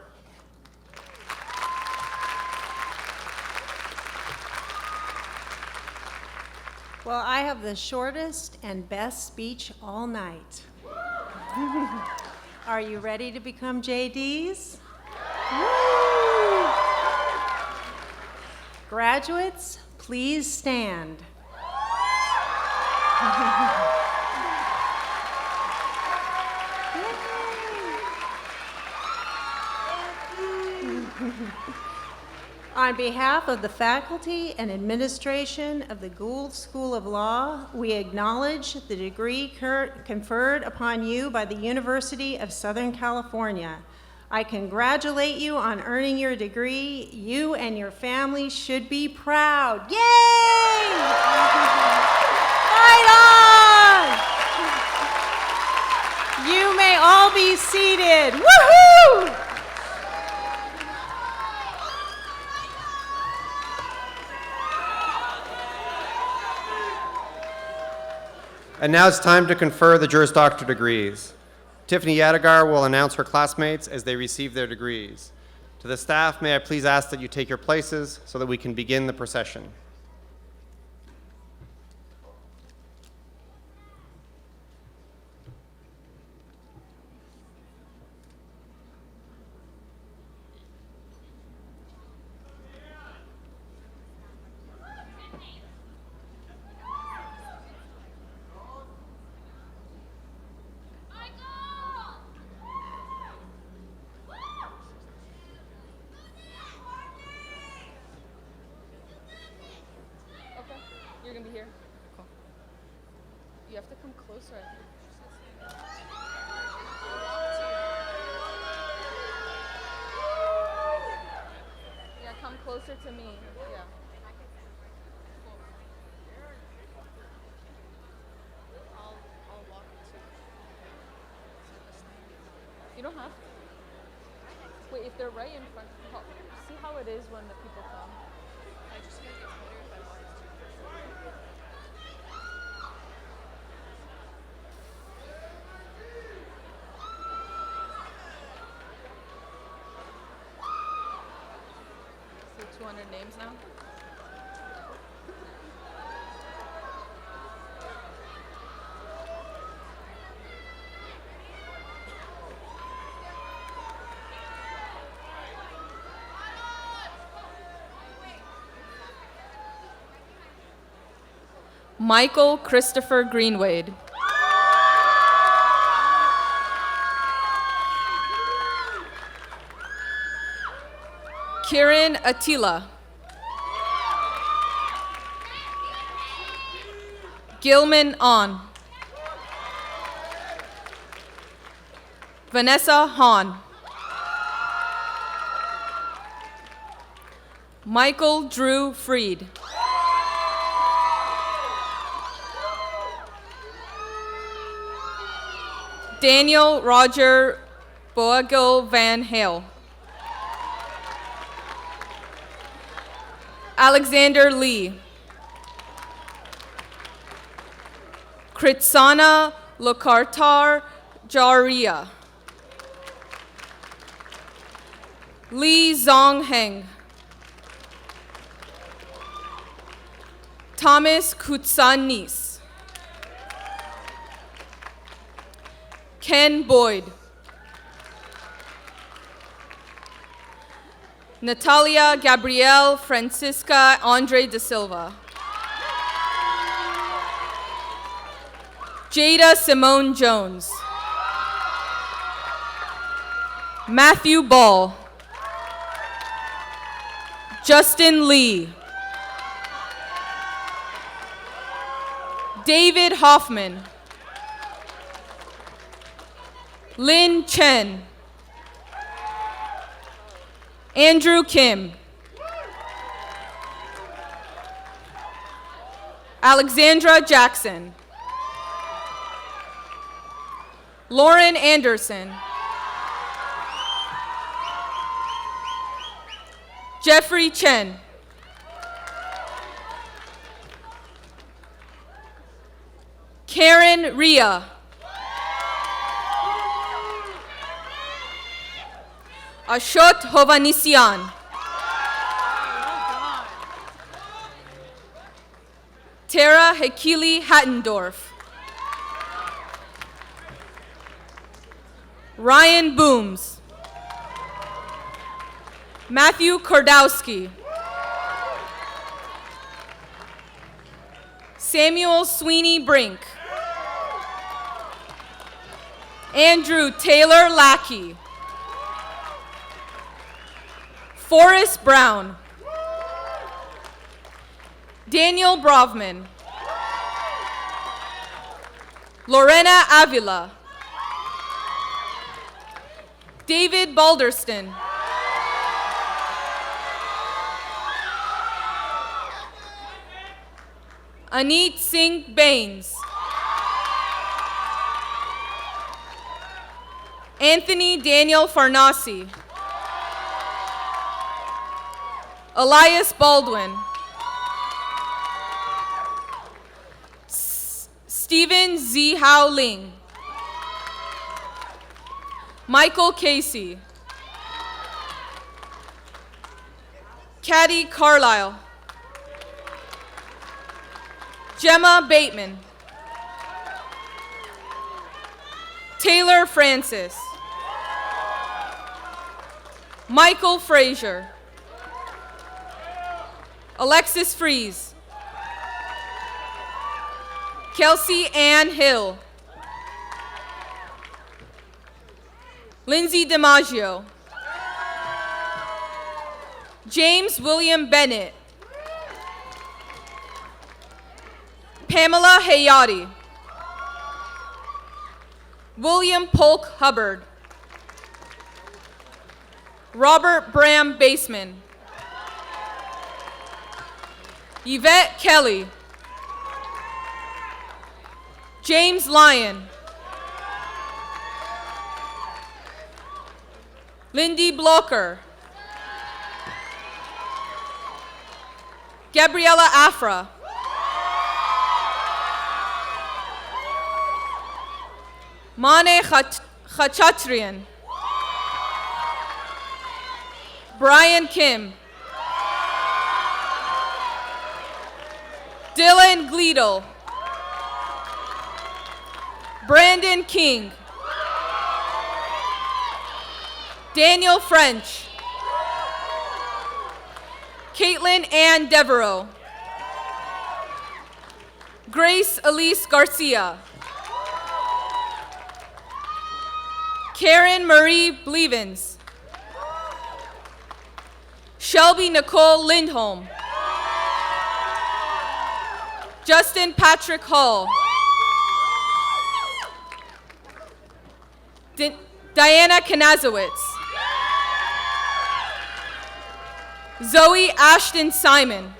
Well, I have the shortest and best speech all night. Are you ready to become JDs? Woo! Graduates, please stand. On behalf of the faculty and administration of the Gould School of Law, we acknowledge the degree conferred upon you by the University of Southern California. I congratulate you on earning your degree. You and your family should be proud. Yay! Fight on! You may all be seated. Woohoo! And now it's time to confer the Juris Doctor degrees. Tiffany Yadigar will announce her classmates as they receive their degrees. To the staff, may I please ask that you take your places so that we can begin the procession. You're gonna be here? Cool. You have to come closer, I think. Yeah, come closer to me. Yeah. I'll walk to. You don't have to. Wait, if they're right in front, see how it is when the people come? I just feel like it's better if I walk to. So 200 names now? Michael Christopher Greenwade. Kiran Attila. Gilman On. Vanessa Hahn. Michael Drew Freed. Daniel Roger Boagil Van Hale. Alexander Lee. Kritsana Lokartar Jaria. Lee Zong Heng. Thomas Kutsanis. Ken Boyd. Natalia Gabrielle Francisca Andre da Silva. Jada Simone Jones. Matthew Ball. Justin Lee. David Hoffman. Lin Chen. Andrew Kim. Alexandra Jackson. Lauren Anderson. Jeffrey Chen. Karen Ria. Ashot Hovanisian. Tara Hekili Hattendorf. Ryan Booms. Matthew Kordowski. Samuel Sweeney Brink. Andrew Taylor Lackey. Forrest Brown. Daniel Brovman. Lorena Avila. David Balderston. Aneet Singh Baines. Anthony Daniel Farnasi. Elias Baldwin. Stephen Z. Hao Ling. Michael Casey. Caddy Carlisle. Gemma Bateman. Taylor Francis. Michael Frazier. Alexis Fries. Kelsey Ann Hill. Lindsay DiMaggio. James William Bennett. Pamela Hayati. William Polk Hubbard. Robert Bram Baseman. Yvette Kelly. James Lyon. Lindy Blocker. Gabriella Afra. Mane Khachatrian. Brian Kim. Dylan Gleedle. Brandon King. Daniel French. Caitlin Ann Devereaux. Grace Elise Garcia. Karen Marie Blevins. Shelby Nicole Lindholm. Justin Patrick Hall. Diana Kanazowitz. Zoe Ashton Simon.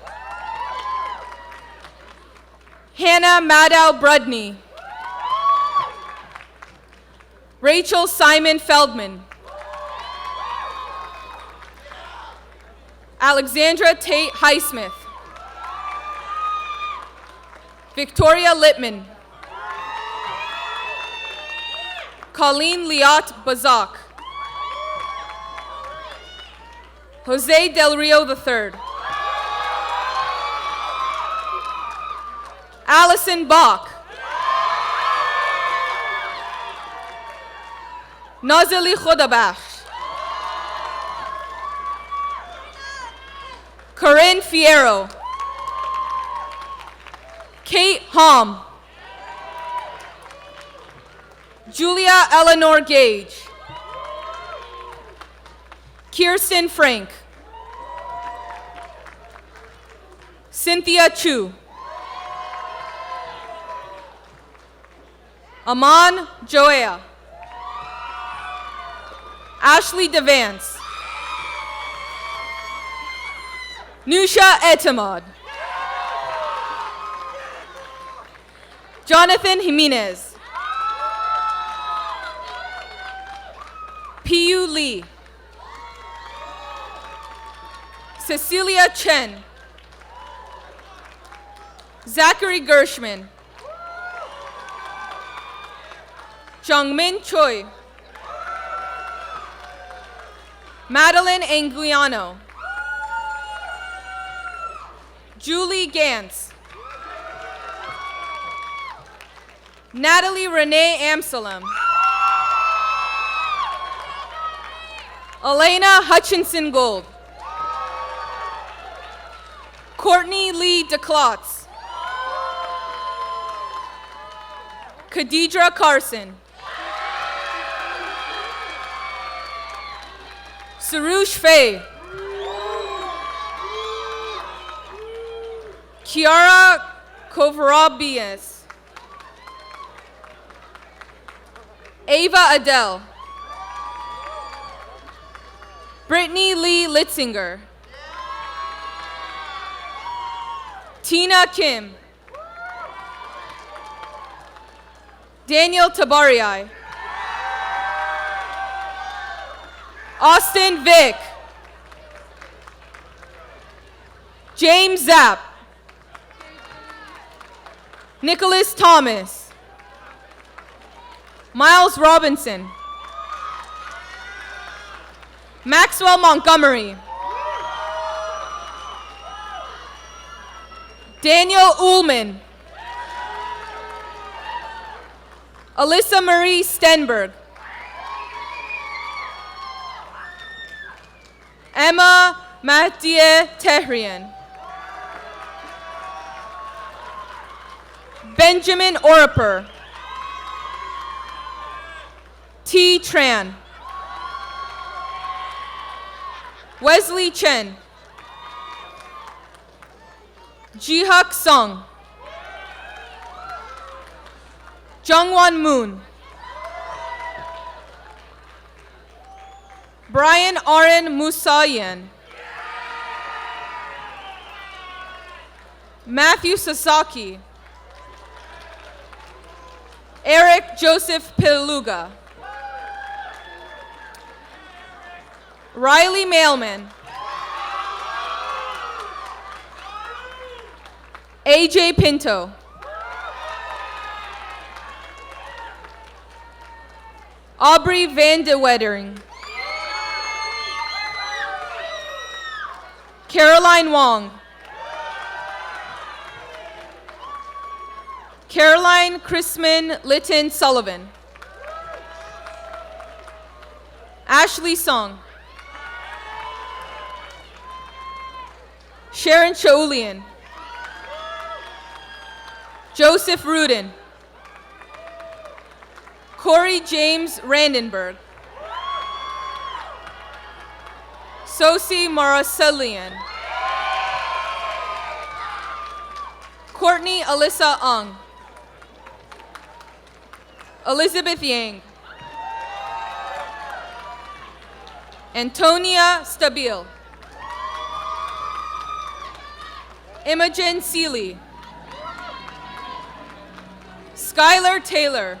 Hannah Madow Brudney. Rachel Simon Feldman. Alexandra Tate Highsmith. Victoria Littman. Colleen Liat Bazak. Jose Del Rio III. Allison Bach. Nazili Khodabakhsh. Corinne Fierro. Kate Hom. Julia Eleanor Gage. Kirsten Frank. Cynthia Chu. Aman Joea. Ashley Devance. Nusha Etamad. Jonathan Jimenez. Piyu Lee. Cecilia Chen. Zachary Gershman. Jungmin Choi. Madeline Anguiano. Julie Gantz. Natalie Renee Amsalem. Elena Hutchinson Gould. Courtney Lee DeClotz. Khadidra Carson. Sarush Faye. Kiara Kovarabias. Ava Adele. Brittany Lee Litzinger. Tina Kim. Daniel Tabariai. Austin Vick. James Zapp. Nicholas Thomas. Miles Robinson. Maxwell Montgomery. Daniel Ullman. Alyssa Marie Stenberg. Emma Mathieu Tehrian. Benjamin Oriper. T. Tran. Wesley Chen. Jihak Song. Jungwon Moon. Brian Aaron Musayan. Matthew Sasaki. Eric Joseph Piluga. Riley Mailman. AJ Pinto. Aubrey Van de Wettering. Caroline Wong. Caroline Chrisman Litton Sullivan. Ashley Song. Sharon Shaulian. Joseph Rudin. Corey James Randenberg. Sosi Maraselian. Courtney Alyssa Ung. Elizabeth Yang. Antonia Stabile. Imogen Seeley. Skylar Taylor.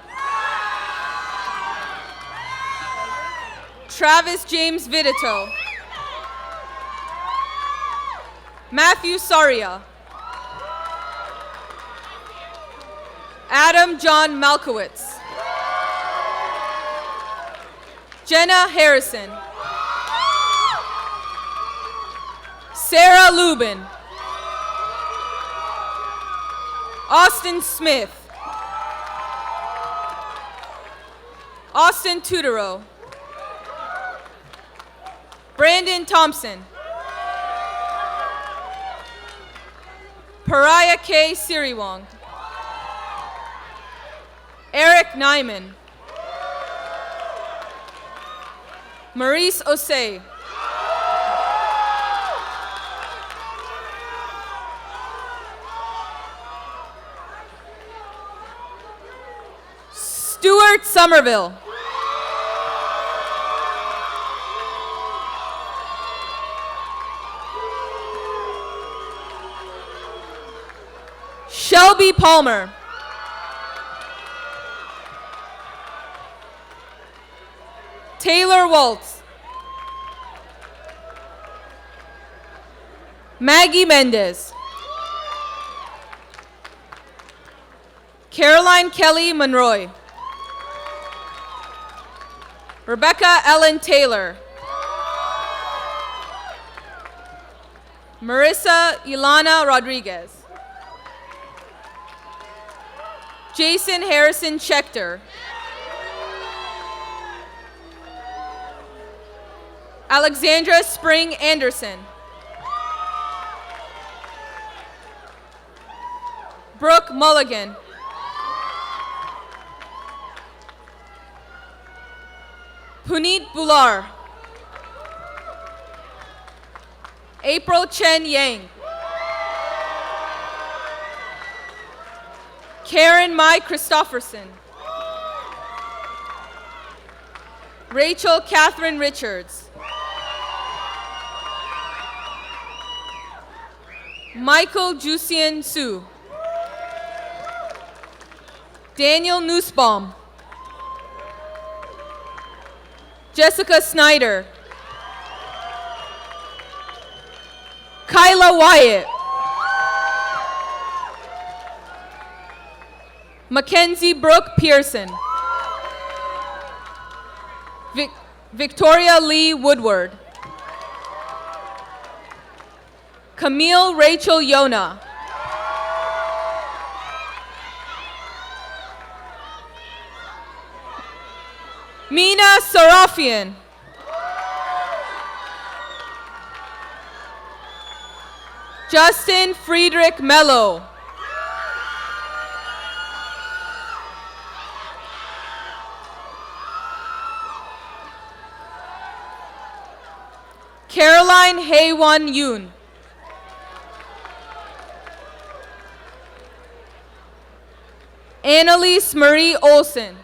Travis James Vidito. Matthew Saria. Adam John Malkowitz. Jenna Harrison. Sarah Lubin. Austin Smith. Austin Tudoro. Brandon Thompson. Pariah K. Siriwong. Eric Nyman. Maurice Osei. Stuart Somerville. Shelby Palmer. Taylor Waltz. Maggie Mendez. Caroline Kelly Monroy. Rebecca Ellen Taylor. Marissa Ilana Rodriguez. Jason Harrison Schechter. Alexandra Spring Anderson. Brooke Mulligan. Puneet Bular. April Chen Yang. Karen Mai Christofferson. Rachel Catherine Richards. Michael Jusian Su. Daniel Nussbaum. Jessica Snyder. Kyla Wyatt. Mackenzie Brooke Pearson. Victoria Lee Woodward. Camille Rachel Yona. Mina Sarafian. Justin Friedrich Mello. Caroline Haewon Yoon. Annalise Marie Olson.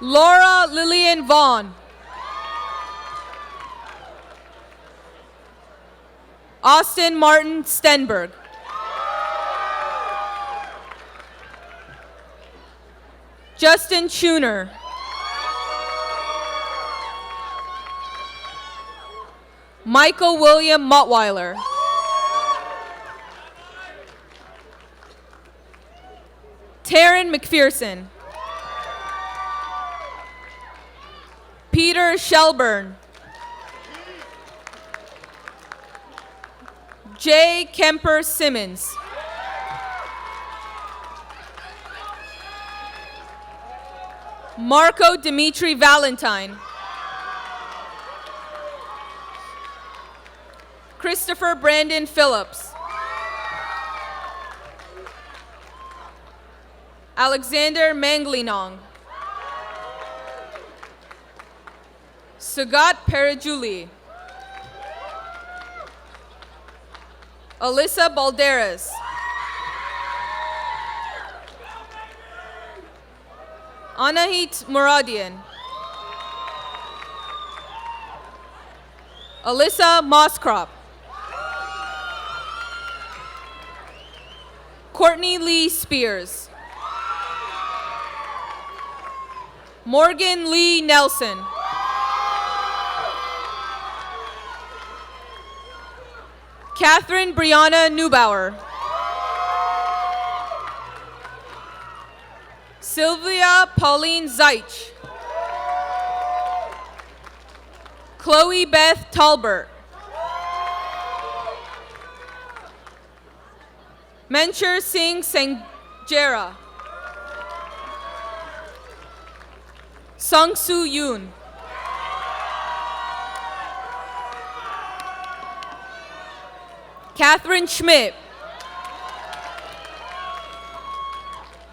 Laura Lillian Vaughn. Austin Martin Stenberg. Justin Schuner. Michael William Mottweiler. Taryn McPherson. Peter Shelburne. Jay Kemper Simmons. Marco Dimitri Valentine. Christopher Brandon Phillips. Alexander Manglinong. Sugat Perajuli. Alyssa Balderas. Anahit Muradian. Alyssa Moskrop. Courtney Lee Spears. Morgan Lee Nelson. Catherine Brianna Neubauer. Sylvia Pauline Zeich. Chloe Beth Talbert. Menchur Singh Sangjera. Sung Soo Yoon. Catherine Schmidt.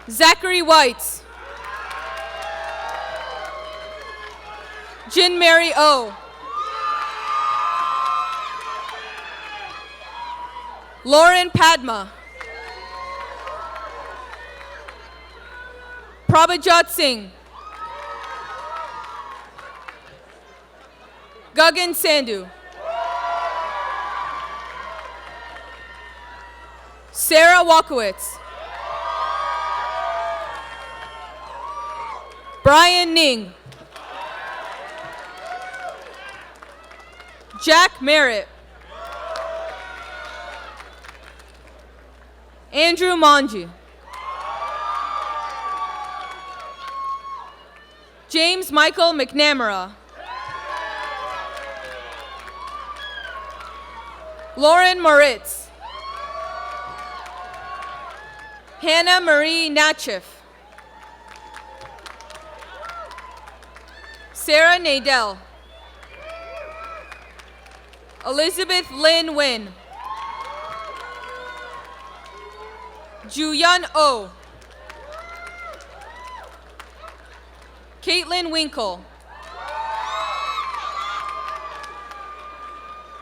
Zachary Whites. Jin Mary O. Lauren Padma. Prabhajot Singh. Gagan Sandhu. Sarah Walkowitz. Brian Ning. Jack Merritt. Andrew Manji. James Michael McNamara. Lauren Moritz. Hannah Marie Natchif. Sarah Nadell. Elizabeth Lynn Nguyen. Juyun Oh. Caitlin Winkle.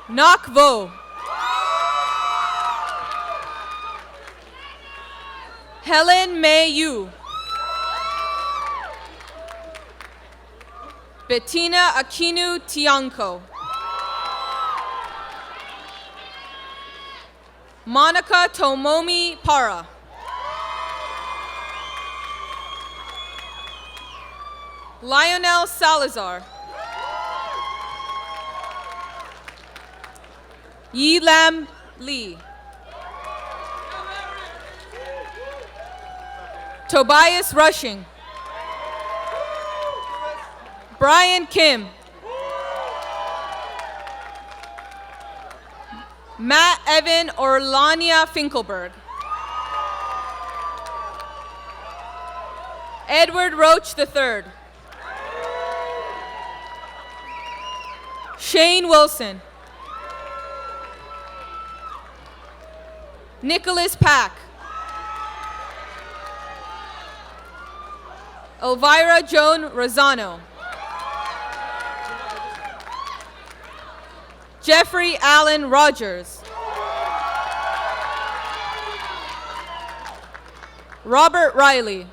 Nok Vo. Helen May Yu. Bettina Akinu Tianko. Monica Tomomi Para. Lionel Salazar. Yi Lam Lee. Tobias Rushing. Brian Kim. Matt Evan Orlania Finkelberg. Edward Roach III. Shane Wilson. Nicholas Pack. Elvira Joan Rosano. Jeffrey Allen Rogers. Robert Riley.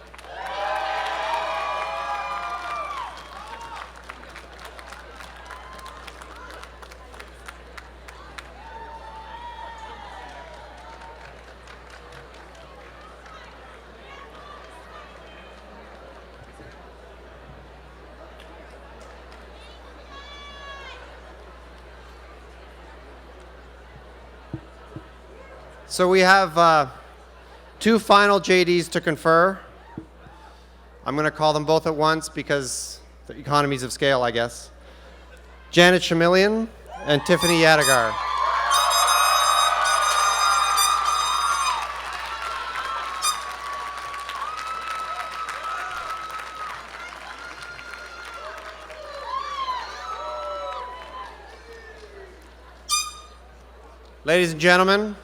So we have two final JDs to confer. I'm going to call them both at once because the economies of scale, I guess. Janet Shamilian and Tiffany Yadigar. Ladies and gentlemen,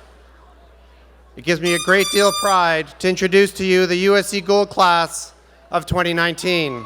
it gives me a great deal of pride to introduce to you the USC Gould class of 2019.